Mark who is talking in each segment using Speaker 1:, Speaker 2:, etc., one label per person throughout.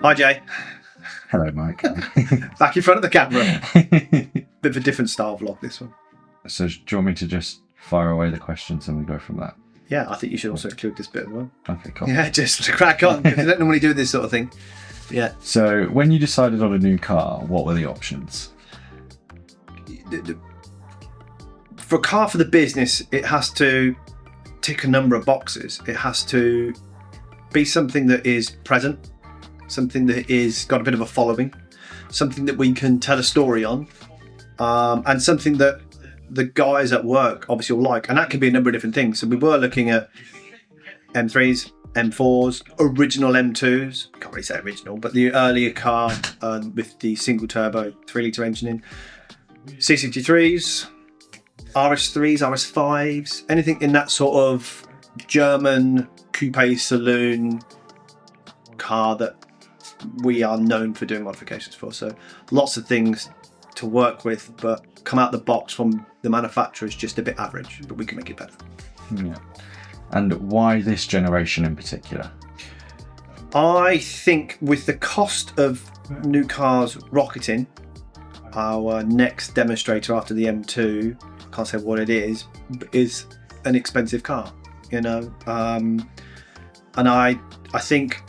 Speaker 1: Hi Jay.
Speaker 2: Hello, Mike.
Speaker 1: Back in front of the camera. Bit of a different style vlog, this one.
Speaker 2: So do you want me to just fire away the questions and we go from that?
Speaker 1: Yeah, I think you should also include this bit as well.
Speaker 2: Okay, cool.
Speaker 1: Yeah, just to crack on, because I don't normally do this sort of thing. Yeah.
Speaker 2: So when you decided on a new car, what were the options?
Speaker 1: For a car for the business, it has to tick a number of boxes. It has to be something that is present, something that is got a bit of a following, something that we can tell a story on, and something that the guys at work obviously will like. And that can be a number of different things. So we were looking at M3s, M4s, original M2s, can't really say original, but the earlier car with the single turbo 3-litre engine in, C63s, RS3s, RS5s, anything in that sort of German coupe saloon car that we are known for doing modifications for. So lots of things to work with, but come out the box from the manufacturer is just a bit average, but we can make it better.
Speaker 2: Yeah. And why this generation in particular?
Speaker 1: I think with the cost of new cars rocketing, our next demonstrator after the M2, I can't say what it is an expensive car, you know. And I think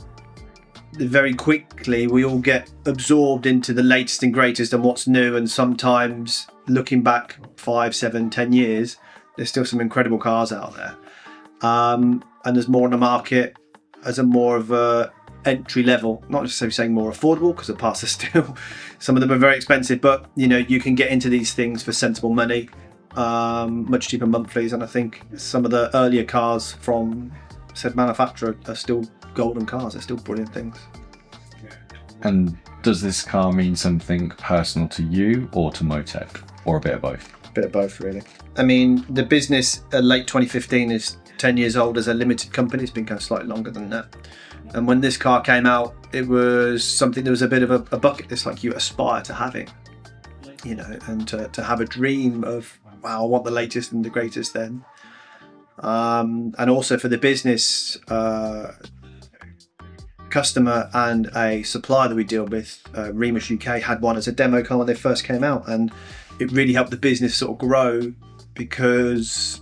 Speaker 1: very quickly we all get absorbed into the latest and greatest and what's new, and sometimes looking back 5, 7, 10 years, there's still some incredible cars out there. And there's more on the market as a more of a entry level, not necessarily saying more affordable, because the parts are still, some of them are very expensive, but you know, you can get into these things for sensible money, much cheaper monthlies. And I think some of the earlier cars from said manufacturer are still golden cars. They're still brilliant things.
Speaker 2: And does this car mean something personal to you or to Motech, or a bit of both?
Speaker 1: A bit of both, really. I mean, the business late 2015 is 10 years old as a limited company. It's been kind of slightly longer than that. And when this car came out, it was something that was a bit of a bucket list, like you aspire to having, you know, and to have a dream of, wow, I want the latest and the greatest then. And also for the business, customer and a supplier that we deal with, Remus UK, had one as a demo car when they first came out, and it really helped the business sort of grow because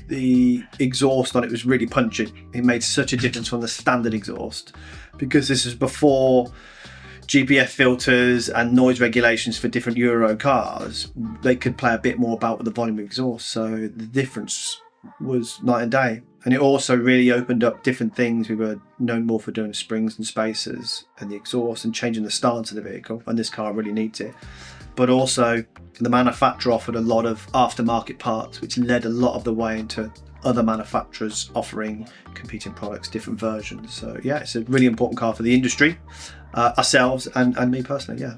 Speaker 1: the exhaust on it was really punchy. It made such a difference from the standard exhaust, because this was before GPF filters and noise regulations for different Euro cars. They could play a bit more about with the volume of exhaust, so the difference was night and day. And it also really opened up different things. We were known more for doing springs and spacers and the exhaust and changing the stance of the vehicle, and this car really needs it. But also the manufacturer offered a lot of aftermarket parts, which led a lot of the way into other manufacturers offering competing products, different versions. So yeah, it's a really important car for the industry, ourselves and me personally, yeah.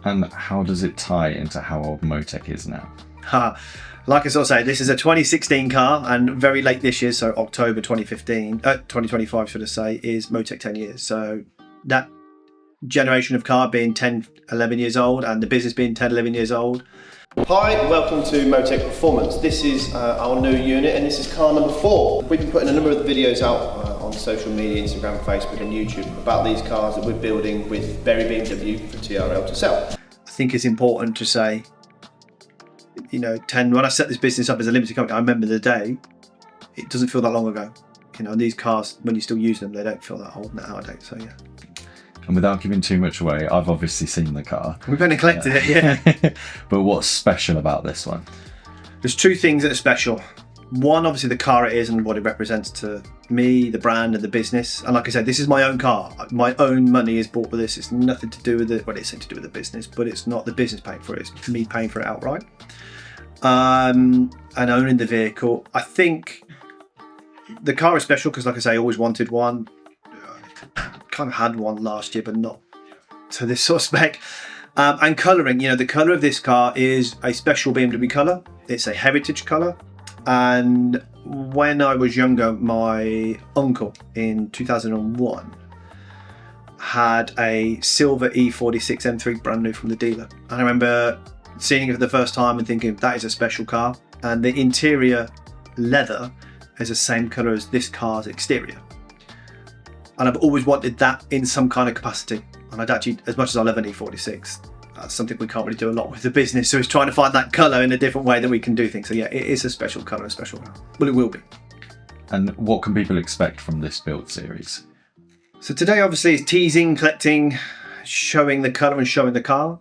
Speaker 2: And how does it tie into how old Motech is now?
Speaker 1: Like I sort of say, this is a 2016 car, and very late this year, so October 2025 should I say, is Motech 10 years. So that generation of car being 10, 11 years old, and the business being 10, 11 years old. Hi, welcome to Motech Performance. This is our new unit, and this is car number 4. We've been putting a number of videos out on social media, Instagram, Facebook and YouTube about these cars that we're building with Berry BMW for TRL to sell. I think it's important to say, you know, when I set this business up as a limited company, I remember the day. It doesn't feel that long ago. You know, and these cars, when you still use them, they don't feel that old nowadays, so yeah.
Speaker 2: And without giving too much away, I've obviously seen the car.
Speaker 1: We've only collected it, yeah.
Speaker 2: But what's special about this one?
Speaker 1: There's two things that are special. One, obviously the car it is and what it represents to me, the brand and the business. And like I said, this is my own car. My own money is bought for this. It's nothing to do with it. Well, it's something to do with the business, but it's not the business paying for it. It's me paying for it outright. And owning the vehicle. I think the car is special because, like I say, I always wanted one. Kind of had one last year, but not to this sort of spec. And colouring, you know, the colour of this car is a special BMW colour. It's a heritage colour. And when I was younger, my uncle in 2001 had a silver E46 M3 brand new from the dealer. And I remember seeing it for the first time and thinking, that is a special car. And the interior leather is the same colour as this car's exterior. and I've always wanted that in some kind of capacity. And I'd actually, as much as I love an E46, that's something we can't really do a lot with the business. So it's trying to find that colour in a different way that we can do things. So yeah, it is a special colour, a special colour. Well, it will be.
Speaker 2: And what can people expect from this build series?
Speaker 1: So today obviously is teasing, collecting, showing the colour and showing the car.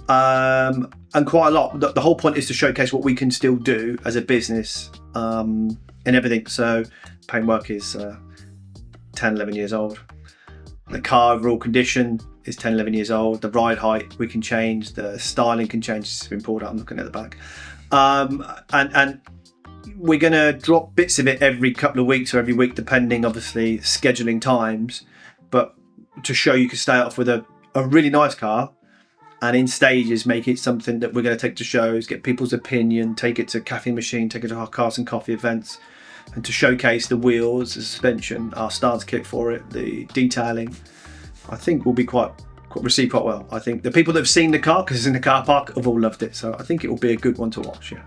Speaker 1: And quite a lot. The whole point is to showcase what we can still do as a business and everything. So paintwork is 10, 11 years old. The car overall condition is 10, 11 years old. The ride height we can change. The styling can change. It's been pulled out. I'm looking at the back. And we're going to drop bits of it every couple of weeks or every week, depending, obviously, scheduling times. But to show you can start off with a really nice car, and in stages make it something that we're going to take to shows, get people's opinion, take it to Cafe Machine, take it to our Cars and Coffee events, and to showcase the wheels, the suspension, our stance kit for it, the detailing. I think will be quite received quite well. I think the people that have seen the car, because it's in the car park, have all loved it. So I think it will be a good one to watch, yeah.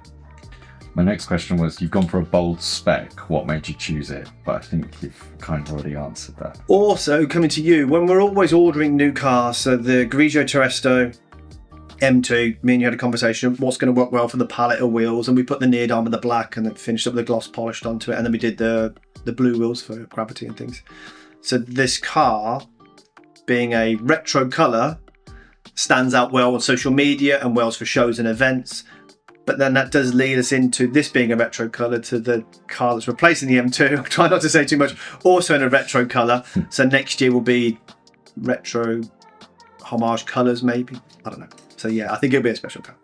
Speaker 2: My next question was, you've gone for a bold spec. What made you choose it? But I think you've kind of already answered that.
Speaker 1: Also, coming to you, when we're always ordering new cars, so the Grigio Terresto M2, me and you had a conversation, what's going to work well for the palette of wheels, and we put the Neodym in the black and then finished up with the gloss polished onto it, and then we did the blue wheels for gravity and things. So this car, being a retro colour, stands out well on social media and well for shows and events. But then that does lead us into this being a retro colour to the car that's replacing the M2. I try not to say too much. Also in a retro colour. So next year will be retro homage colours, maybe. I don't know. So yeah, I think it'll be a special car.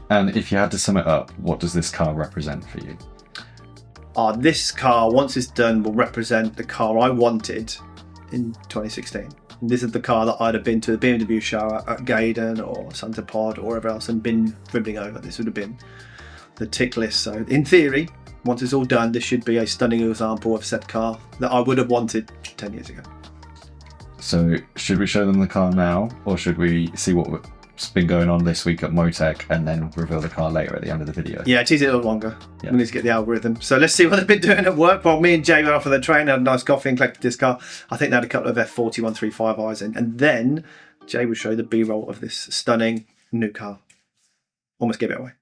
Speaker 2: And if you had to sum it up, what does this car represent for you?
Speaker 1: This car, once it's done, will represent the car I wanted in 2016. This is the car that I'd have been to the BMW show at Gaydon or Santa Pod or wherever else and been dribbling over. This would have been the tick list. So in theory, once it's all done, this should be a stunning example of said car that I would have wanted 10 years ago.
Speaker 2: So should we show them the car now, or should we see what's been going on this week at Motech and then reveal the car later at the end of the video?
Speaker 1: Yeah, tease it a little longer.
Speaker 2: Yeah.
Speaker 1: We need to get the algorithm. So let's see what they've been doing at work. While me and Jay went off on the train, had a nice coffee and collected this car. I think they had a couple of F40 135Is in. And then Jay will show the B-roll of this stunning new car. Almost gave it away.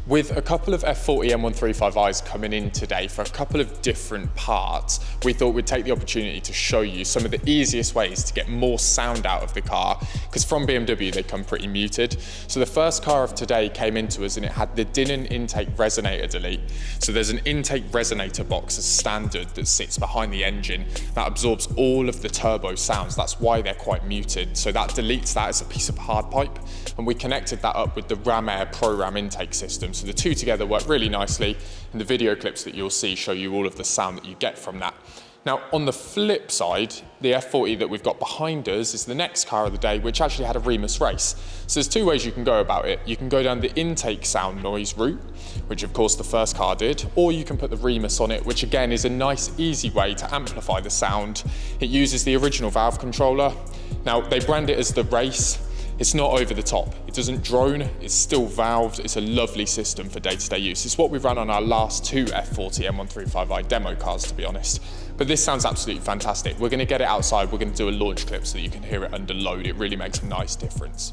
Speaker 3: With a couple of F40 M135Is coming in today for a couple of different parts, we thought we'd take the opportunity to show you some of the easiest ways to get more sound out of the car, because from BMW they come pretty muted. So the first car of today came into us and it had the Denon intake resonator delete. So there's an intake resonator box as standard that sits behind the engine that absorbs all of the turbo sounds. That's why they're quite muted. So that deletes that as a piece of hard pipe, and we connected that up with the Ram Air Pro Ram intake system. So the two together work really nicely, and the video clips that you'll see show you all of the sound that you get from that. Now, on the flip side, the F40 that we've got behind us is the next car of the day, which actually had a Remus Race. So there's two ways you can go about it. You can go down the intake sound noise route, which of course the first car did, or you can put the Remus on it, which again is a nice, easy way to amplify the sound. It uses the original valve controller. Now, they brand it as the Race. It's not over the top. It doesn't drone, it's still valved. It's a lovely system for day-to-day use. It's what we've run on our last two F40 M135i demo cars, to be honest. But this sounds absolutely fantastic. We're gonna get it outside, we're gonna do a launch clip so that you can hear it under load. It really makes a nice difference.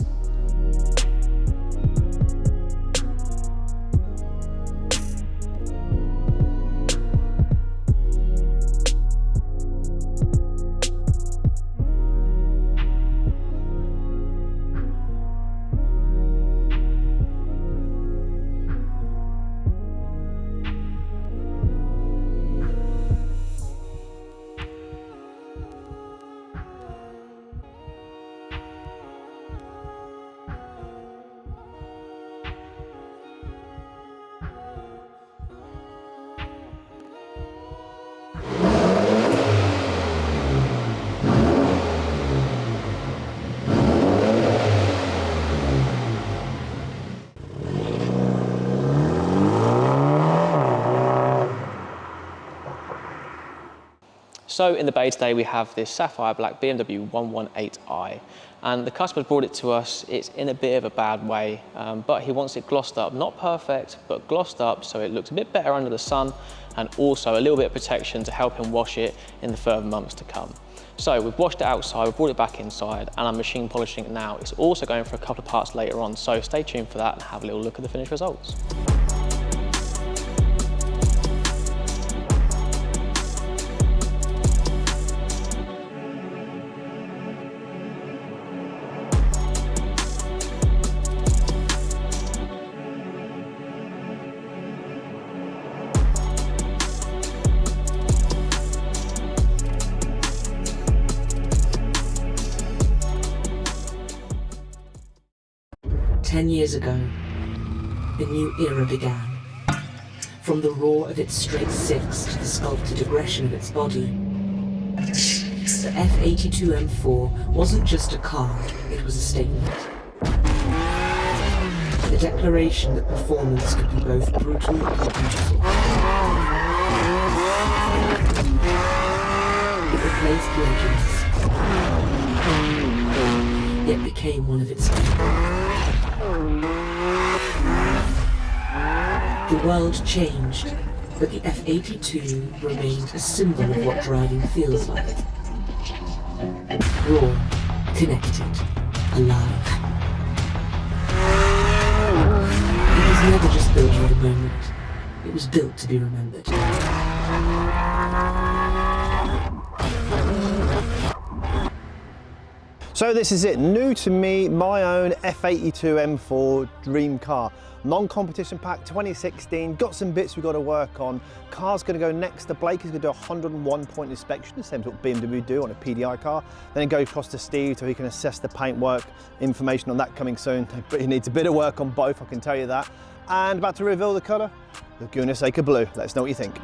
Speaker 4: So in the bay today we have this sapphire black BMW 118i, and the customer's brought it to us. It's in a bit of a bad way, but he wants it glossed up, not perfect, but glossed up so it looks a bit better under the sun, and also a little bit of protection to help him wash it in the further months to come. So we've washed it outside, we've brought it back inside, and I'm machine polishing it now. It's also going for a couple of parts later on, so stay tuned for that and have a little look at the finished results.
Speaker 5: 10 years ago, a new era began. From the roar of its straight six to the sculpted aggression of its body, the F82 M4 wasn't just a car, it was a statement. A declaration that performance could be both brutal and beautiful. It replaced legends, yet became one of its own. The world changed, but the F82 remained a symbol of what driving feels like. Raw, connected, alive. It was never just built for the moment. It was built to be remembered.
Speaker 1: So this is it, new to me, my own F82 M4 dream car. Non-competition pack 2016, got some bits we've got to work on. Car's going to go next to Blake, he's going to do a 101 point inspection, the same as what BMW do on a PDI car. Then it goes across to Steve so he can assess the paintwork, information on that coming soon. But he needs a bit of work on both, I can tell you that. And about to reveal the colour, Laguna Seca Blue. Let us know what you think.